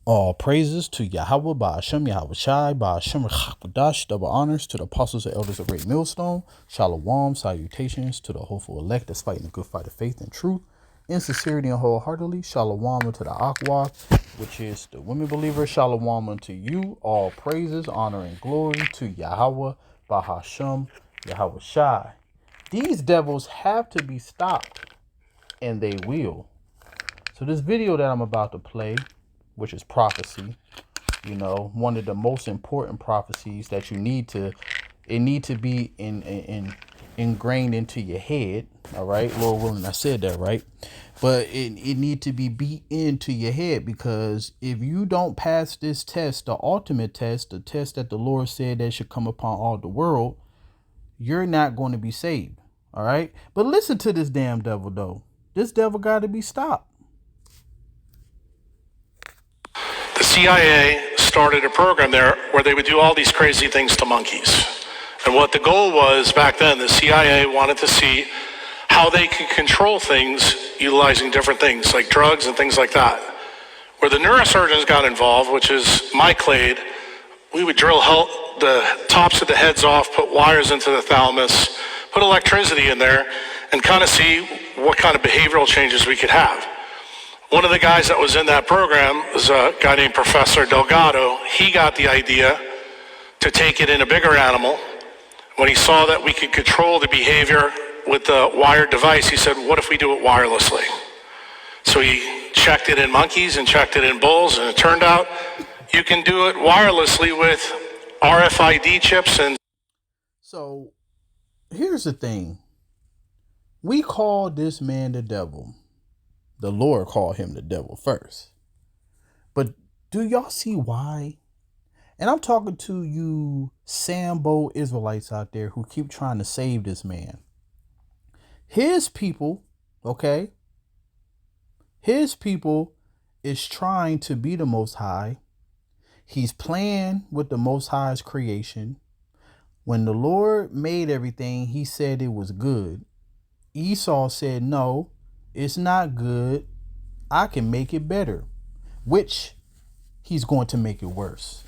All praises to Yahweh, Ba'ashem, Yahweh Shai, Ba'ashem, Chakadash, double honors to the apostles and elders of Great Millstone. Shalom, salutations to the hopeful elect that's fighting the good fight of faith and truth, in sincerity and wholeheartedly. Shalom to the Aqua, which is the women believers. Shalom unto you. All praises, honor, and glory to Yahweh, Ba'ashem, Yahweh Shai. These devils have to be stopped, and they will. So this video that I'm about to play, which is prophecy, one of the most important prophecies that it need to be ingrained into your head. All right, Lord willing, I said that right, but it need to be beat into your head, because if you don't pass this test, the ultimate test, the test that the Lord said that should come upon all the world, you're not going to be saved. All right, but listen to this damn devil though. This devil got to be stopped. The CIA started a program there where they would do all these crazy things to monkeys. And what the goal was back then, the CIA wanted to see how they could control things utilizing different things like drugs and things like that. Where the neurosurgeons got involved, which is my clade, we would drill the tops of the heads off, put wires into the thalamus, put electricity in there, and kind of see what kind of behavioral changes we could have. One of the guys that was in that program was a guy named Professor Delgado. He got the idea to take it in a bigger animal. When he saw that we could control the behavior with the wired device, he said, what if we do it wirelessly? So he checked it in monkeys and checked it in bulls, and it turned out you can do it wirelessly with RFID chips. And so here's the thing. We call this man the devil. The Lord called him the devil first. But do y'all see why? And I'm talking to you Sambo Israelites out there who keep trying to save this man. His people, okay? His people is trying to be the Most High. He's playing with the Most High's creation. When the Lord made everything, he said it was good. Esau said, no, it's not good. I can make it better, which he's going to make it worse.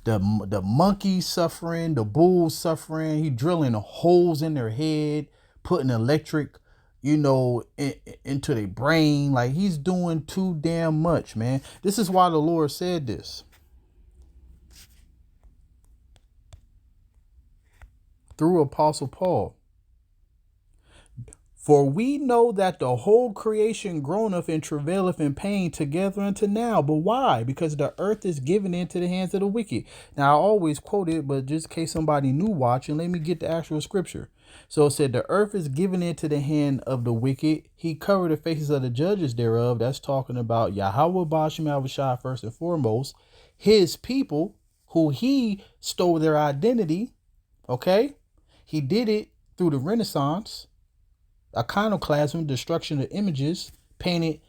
The monkeys suffering, the bulls suffering. He drilling holes in their head, putting electric, into their brain. Like, he's doing too damn much, man. This is why the Lord said this through Apostle Paul. For we know that the whole creation groaneth and travaileth in pain together unto now. But why? Because the earth is given into the hands of the wicked. Now, I always quote it, but just in case somebody new watching, let me get the actual scripture. So it said, the earth is given into the hand of the wicked. He covered the faces of the judges thereof. That's talking about Yahweh Ba'ashem Yahweh Shai first and foremost. His people, who he stole their identity. Okay? He did it through the Renaissance. Iconoclasm, destruction of images, painted,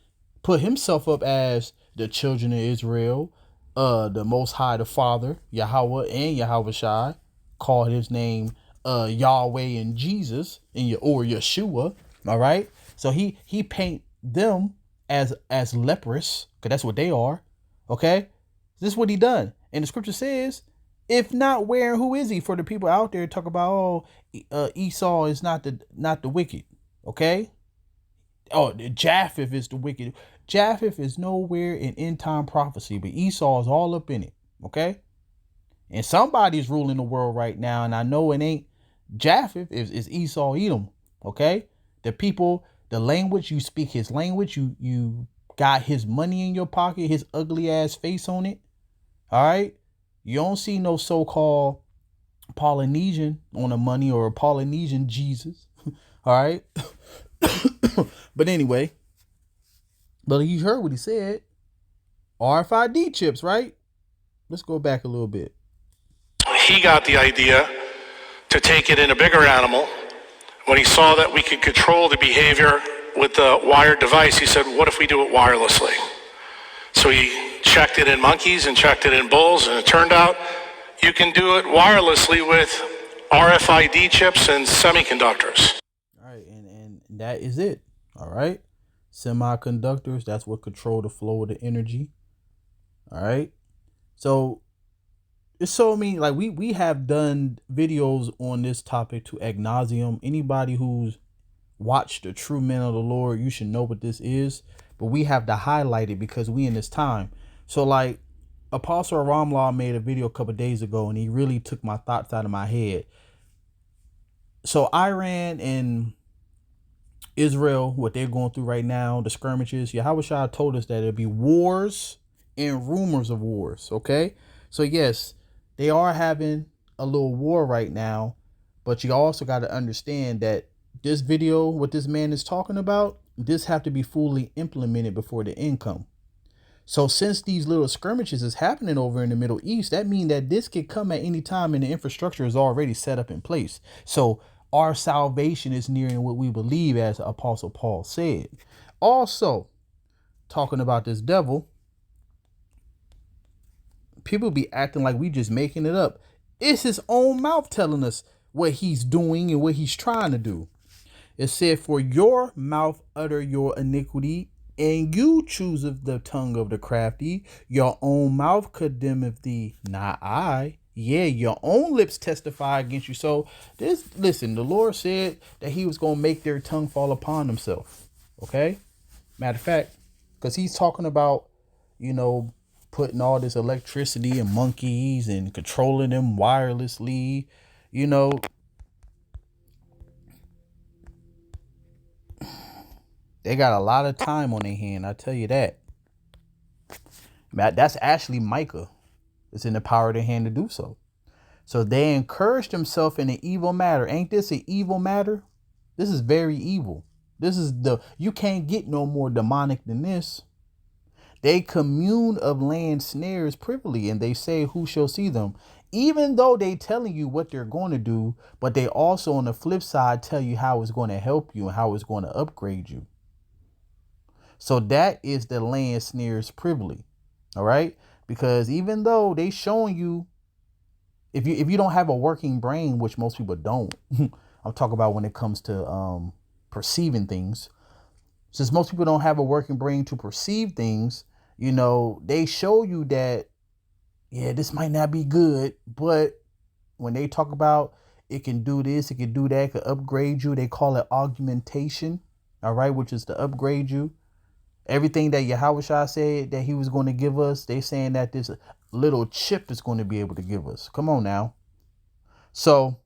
put himself up as the children of Israel, the Most High, the Father, Yahweh and Yahweh Shai, called his name Yahweh and Jesus, or Yeshua. All right, so he paint them as leprous, because that's what they are. Okay, this is what he done, and the scripture says, if not, where and who is he? For the people out there talk about, Esau is not the wicked. Okay. Oh, Japheth is the wicked. Japheth is nowhere in end time prophecy, but Esau is all up in it. Okay. And somebody's ruling the world right now, and I know it ain't Japheth. It's Esau Edom. Okay. The people, the language, you speak his language. You got his money in your pocket, his ugly ass face on it. All right. You don't see no so-called Polynesian on the money, or a Polynesian Jesus. All right. But anyway, but you heard what he said. RFID chips, right? Let's go back a little bit. He got the idea to take it in a bigger animal. When he saw that we could control the behavior with the wired device, he said, what if we do it wirelessly? So he checked it in monkeys and checked it in bulls, and it turned out you can do it wirelessly with RFID chips and semiconductors. All right, and that is it. All right. Semiconductors, that's what control the flow of the energy. All right. So it's so many, like we have done videos on this topic to ad nauseum. Anybody who's watched the true men of the Lord, you should know what this is. But we have to highlight it because we in this time. So like Apostle Ramlaw made a video a couple days ago, and he really took my thoughts out of my head. So Iran and Israel, what they're going through right now, the skirmishes, Yahushua told us that there'll be wars and rumors of wars. Okay. So yes, they are having a little war right now, but you also got to understand that this video, what this man is talking about, this have to be fully implemented before the end come. So since these little skirmishes is happening over in the Middle East, that means that this could come at any time and the infrastructure is already set up in place. So our salvation is nearing what we believe, as Apostle Paul said. Also, talking about this devil, people be acting like we just making it up. It's his own mouth telling us what he's doing and what he's trying to do. It said, for your mouth utter your iniquity, and you chooseth the tongue of the crafty. Your own mouth condemneth thee, not I. Yeah, your own lips testify against you. So listen, the Lord said that he was going to make their tongue fall upon himself. Okay. Matter of fact, because he's talking about, putting all this electricity and monkeys and controlling them wirelessly, they got a lot of time on their hand. I tell you that. That's actually Micah. It's in the power of their hand to do so. So they encouraged themselves in an evil matter. Ain't this an evil matter? This is very evil. You can't get no more demonic than this. They commune of land snares privily, and they say, who shall see them? Even though they telling you what they're going to do, but they also on the flip side tell you how it's going to help you and how it's going to upgrade you. So that is the land snares privily. All right. Because even though they showing you, if you don't have a working brain, which most people don't, I'm talking about when it comes to perceiving things. Since most people don't have a working brain to perceive things, they show you that, yeah, this might not be good, but when they talk about it can do this, it can do that, it can upgrade you, they call it augmentation, all right, which is to upgrade you. Everything that Yahushua said that he was going to give us, they saying that this little chip is going to be able to give us. Come on now. So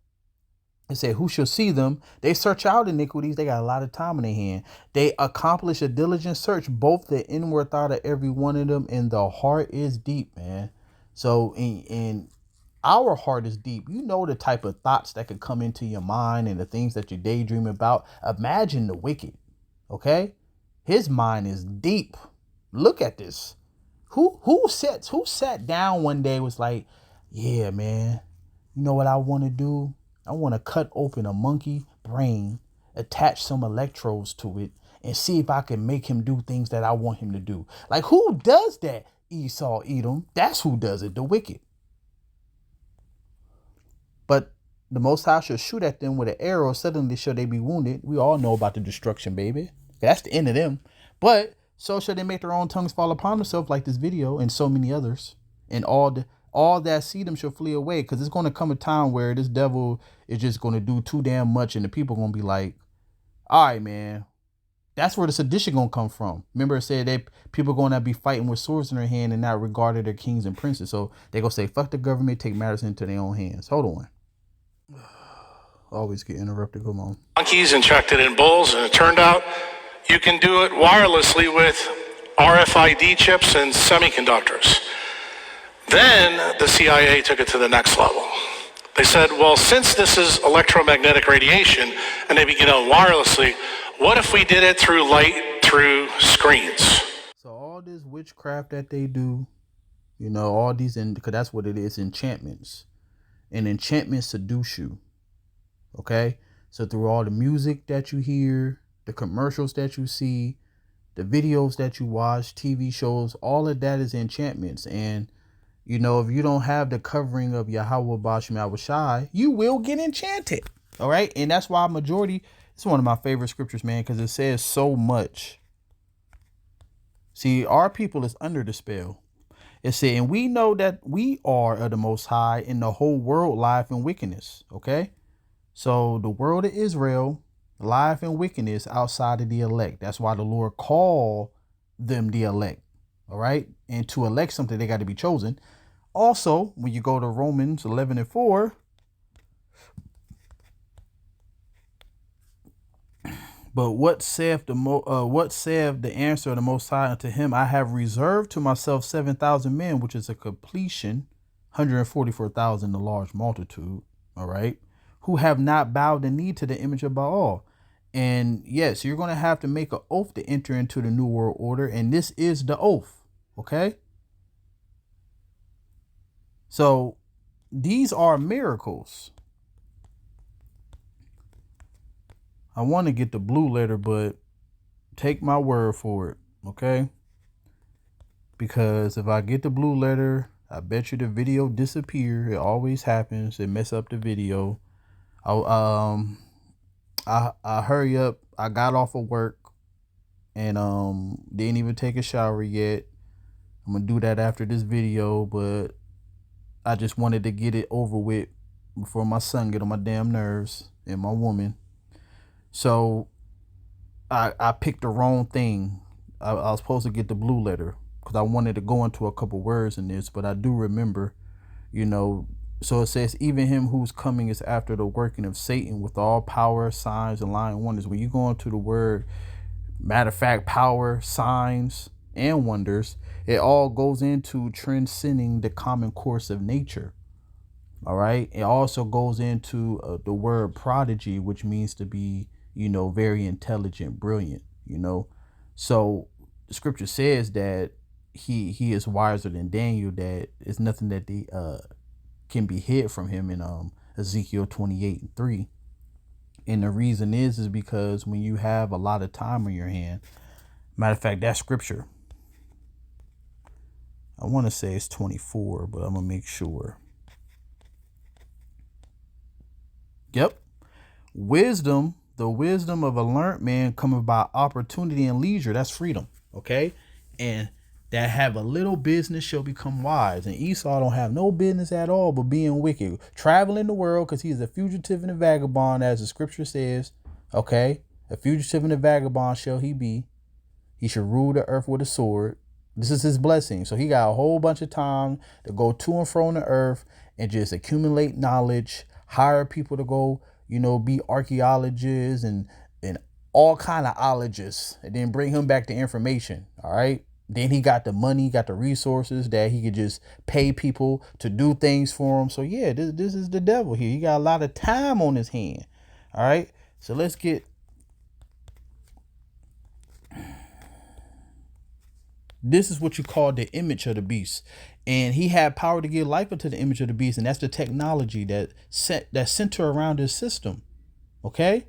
it said, who shall see them? They search out iniquities. They got a lot of time in their hand. They accomplish a diligent search, both the inward thought of every one of them, and the heart is deep, man. So in our heart is deep. You know the type of thoughts that could come into your mind and the things that you daydream about. Imagine the wicked. Okay. His mind is deep. Look at this. Who sat down one day was like, yeah, man, you know what I want to do? I want to cut open a monkey brain, attach some electrodes to it, and see if I can make him do things that I want him to do. Like, who does that? Esau, Edom. That's who does it, the wicked. But the Most High shall shoot at them with an arrow. Suddenly shall they be wounded. We all know about the destruction, baby. That's the end of them. But so shall they make their own tongues fall upon themselves, like this video and so many others. And all that see them shall flee away. Because it's going to come a time where this devil is just going to do too damn much. And the people are going to be like, all right, man. That's where the sedition going to come from. Remember it said that people are going to be fighting with swords in their hand and not regarded their kings and princes. So they're going to say, fuck the government, take matters into their own hands. Hold on. Always get interrupted. Come on. Monkeys injected in bulls, and it turned out you can do it wirelessly with RFID chips and semiconductors. Then the CIA took it to the next level. They said, well, since this is electromagnetic radiation and they begin it wirelessly, what if we did it through light through screens? So all this witchcraft that they do, all these, because that's what it is, enchantments. And enchantments seduce you. Okay? So through all the music that you hear, the commercials that you see, the videos that you watch, TV shows, all of that is enchantments. And, if you don't have the covering of Yahweh Bashim Yahushai, you will get enchanted. All right. And that's why it's one of my favorite scriptures, man, because it says so much. See, our people is under the spell. It said, and we know that we are of the Most High, and the whole world lieth in wickedness. Okay, so the world of Israel lieth in wickedness outside of the elect. That's why the Lord called them the elect. All right, and to elect something, they got to be chosen. Also, when you go to Romans 11:4. But what saith the answer of the Most High unto him? I have reserved to myself 7,000 men, which is a completion, 144,000, a large multitude. All right, who have not bowed the knee to the image of Baal. And yes, you're going to have to make an oath to enter into the new world order, and this is the oath. Okay, so these are miracles. I want to get the blue letter, but take my word for it, okay? Because if I get the blue letter, I bet you the video disappear. It always happens. It mess up the video. I hurry up. I got off of work and didn't even take a shower yet. I'm gonna do that after this video, but I just wanted to get it over with before my son get on my damn nerves and my woman. So I picked the wrong thing. I was supposed to get the blue letter because I wanted to go into a couple words in this, but I do remember, so it says, even him whose coming is after the working of Satan with all power, signs, and lying wonders. When you go into the word, matter of fact, power, signs, and wonders, it all goes into transcending the common course of nature. All right. It also goes into the word prodigy, which means to be, very intelligent, brilliant, So the scripture says that he is wiser than Daniel, that it's nothing that can be hid from him in Ezekiel 28:3. And the reason is because when you have a lot of time on your hand, matter of fact, that scripture, I want to say it's 24, but I'm going to make sure. Yep. The wisdom of a learned man cometh by opportunity and leisure. That's freedom. Okay. And that have a little business shall become wise. And Esau don't have no business at all but being wicked, traveling the world, because he's a fugitive and a vagabond, as the scripture says. Okay. A fugitive and a vagabond shall he be. He should rule the earth with a sword. This is his blessing. So he got a whole bunch of time to go to and fro on the earth and just accumulate knowledge, hire people to go, be archaeologists and all kind of ologists, and then bring him back the information. All right. Then he got the money, got the resources that he could just pay people to do things for him. So yeah, this is the devil here. He got a lot of time on his hand. All right. So let's get. This is what you call the image of the beast. And he had power to give life into the image of the beast. And that's the technology that center around his system. Okay.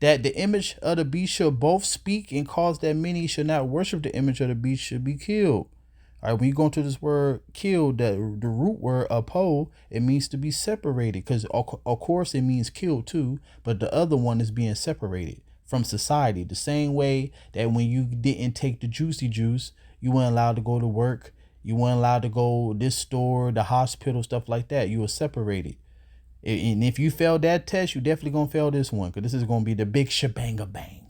That the image of the beast shall both speak and cause that many should not worship the image of the beast should be killed. All right. When you go into this word killed, the root word apo, it means to be separated, because of course it means killed too. But the other one is being separated from society, the same way that when you didn't take the juicy juice, you weren't allowed to go to work. You weren't allowed to go this store, the hospital, stuff like that. You were separated. And if you failed that test, you definitely going to fail this one, because this is going to be the big shebanga bang.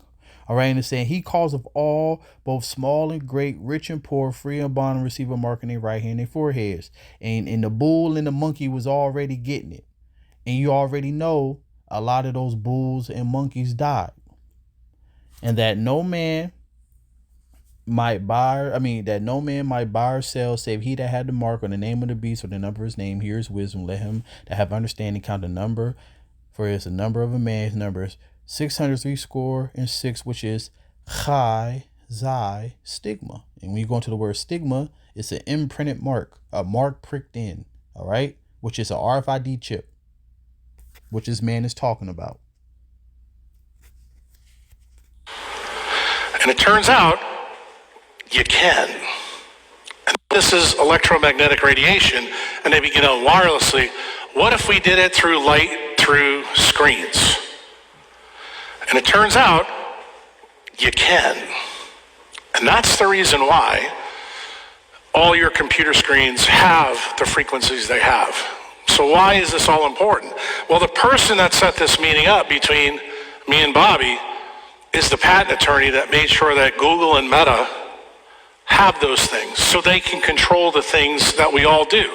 All right. And it's saying he calls of all, both small and great, rich and poor, free and bond, and receive a mark in their right hand and foreheads. And the bull and the monkey was already getting it. And you already know a lot of those bulls and monkeys died. And that no man might buy or sell save he that had the mark on the name of the beast or the number of his name. Here is wisdom. Let him that have understanding count the number, for it's the number of a man. His number is 666, which is Chi Xi stigma. And when you go into the word stigma, it's an imprinted mark, a mark pricked in. All right, which is a RFID chip, which this man is talking about. And it turns out you can. And this is electromagnetic radiation, and they begin on wirelessly. What if we did it through light, through screens? And it turns out you can. And that's the reason why all your computer screens have the frequencies they have. So why is this all important? Well, the person that set this meeting up between me and Bobby is the patent attorney that made sure that Google and Meta have those things so they can control the things that we all do.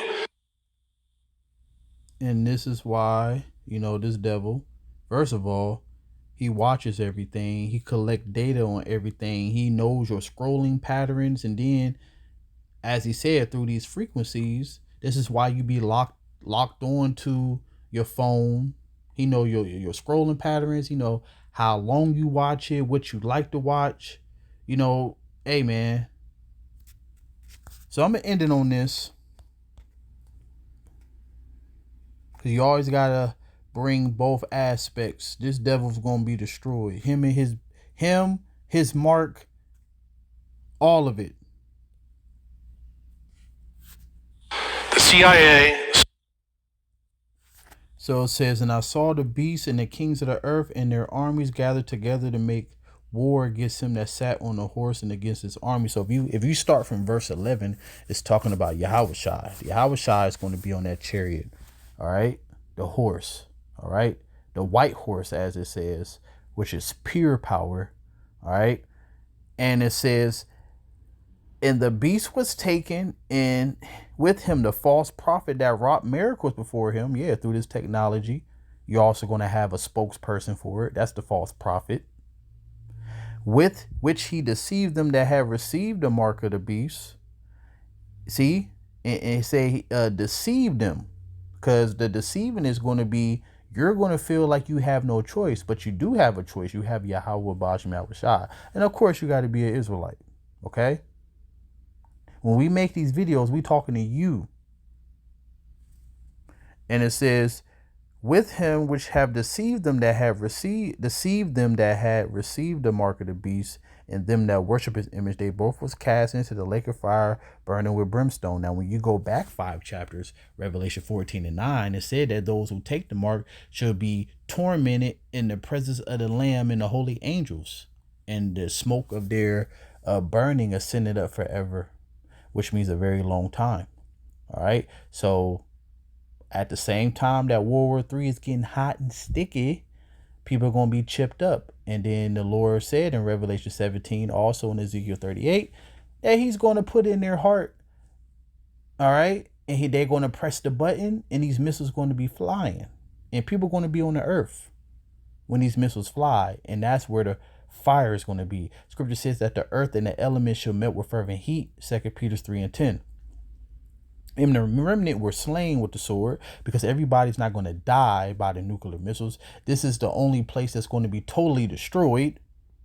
And this is why, this devil, first of all, he watches everything. He collects data on everything. He knows your scrolling patterns. And then, as he said, through these frequencies, this is why you be locked on to your phone. He know your scrolling patterns. He know how long you watch it, what you like to watch. Hey, man. So I'm going to end it on this. Because you always got to bring both aspects. This devil's going to be destroyed. Him, his mark, all of it. The CIA. So it says, and I saw the beasts and the kings of the earth and their armies gathered together to make war against him that sat on the horse and against his army. So if you start from verse 11, it's talking about Yahushua. Yahushua is going to be on that chariot. All right. The horse. All right. The white horse, as it says, which is pure power. All right. And it says, and the beast was taken, and with him the false prophet that wrought miracles before him. Yeah, through this technology, you're also going to have a spokesperson for it. That's the false prophet. With which he deceived them that have received the mark of the beast. See, and say deceived them, because the deceiving is going to be, you're going to feel like you have no choice, but you do have a choice. You have Yahweh Bashim Yahushua. And of course, you got to be an Israelite. Okay? When we make these videos, we talking to you. And it says, with him which have deceived them that had received the mark of the beast, and them that worship his image, they both was cast into the lake of fire, burning with brimstone. Now, when you go back 5 chapters, Revelation 14:9, it said that those who take the mark shall be tormented in the presence of the Lamb and the holy angels, and the smoke of their burning ascended up forever, which means a very long time. All right. So at the same time that World War III is getting hot and sticky, people are going to be chipped up. And then the Lord said in Revelation 17, also in Ezekiel 38, that he's going to put in their heart. All right. And they're going to press the button, and these missiles are going to be flying, and people are going to be on the earth when these missiles fly. And that's where the fire is going to be. Scripture says that the earth and the elements shall melt with fervent heat. 2 Peter 3:10. And the remnant were slain with the sword, because everybody's not going to die by the nuclear missiles. This is the only place that's going to be totally destroyed.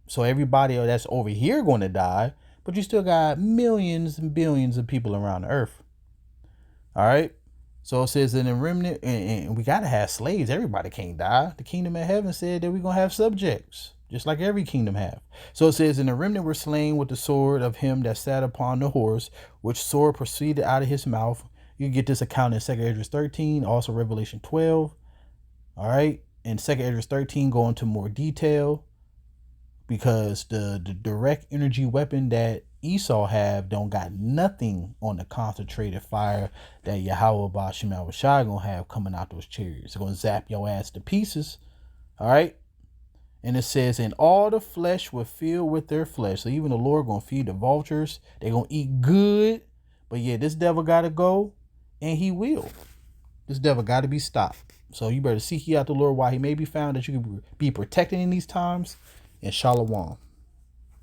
So everybody that's over here going to die, but you still got millions and billions of people around the earth. All right. So it says in the remnant, and we got to have slaves. Everybody can't die. The kingdom of heaven said that we're going to have subjects, just like every kingdom have. So it says, and the remnant were slain with the sword of him that sat upon the horse, which sword proceeded out of his mouth. You get this account in 2 Esdras 13, also Revelation 12. All right. And 2 Esdras 13 go into more detail, because the direct energy weapon that Esau have don't got nothing on the concentrated fire that Yahweh Bashim Yahushua gonna have coming out those chariots. It's gonna zap your ass to pieces. All right. And it says, and all the flesh will fill with their flesh. So even the Lord gonna feed the vultures. They're gonna eat good. But yeah, this devil gotta go, and he will. This devil gotta be stopped. So you better seek ye out the Lord while he may be found, that you can be protected in these times. And shalom.